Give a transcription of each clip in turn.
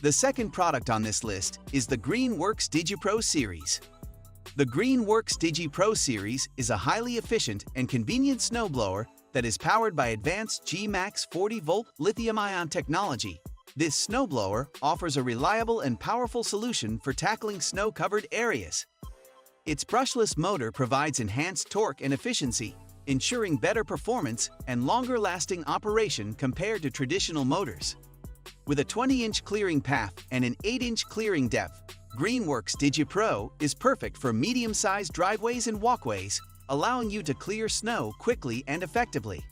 The second product on this list is the Greenworks DigiPro series. The Greenworks DigiPro series is a highly efficient and convenient snowblower that is powered by advanced G-Max 40-volt lithium-ion technology. This snowblower offers a reliable and powerful solution for tackling snow-covered areas. Its brushless motor provides enhanced torque and efficiency, ensuring better performance and longer-lasting operation compared to traditional motors. With a 20-inch clearing path and an 8-inch clearing depth, Greenworks DigiPro is perfect for medium-sized driveways and walkways, allowing you to clear snow quickly and effectively.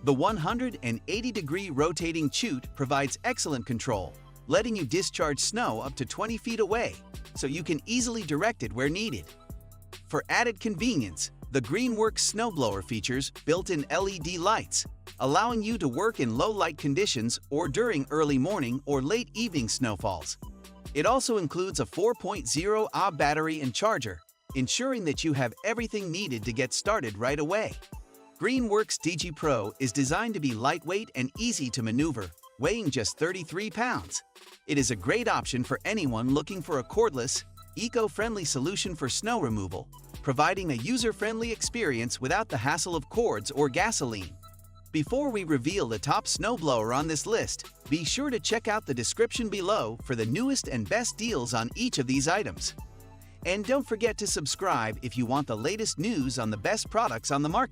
The 180-degree rotating chute provides excellent control, letting you discharge snow up to 20 feet away, so you can easily direct it where needed. For added convenience, the Greenworks snowblower features built-in LED lights, allowing you to work in low-light conditions or during early morning or late evening snowfalls. It also includes a 4.0 Ah battery and charger, ensuring that you have everything needed to get started right away. Greenworks DigiPro is designed to be lightweight and easy to maneuver, weighing just 33 pounds. It is a great option for anyone looking for a cordless, eco-friendly solution for snow removal, providing a user-friendly experience without the hassle of cords or gasoline. Before we reveal the top snowblower on this list, be sure to check out the description below for the newest and best deals on each of these items. And don't forget to subscribe if you want the latest news on the best products on the market.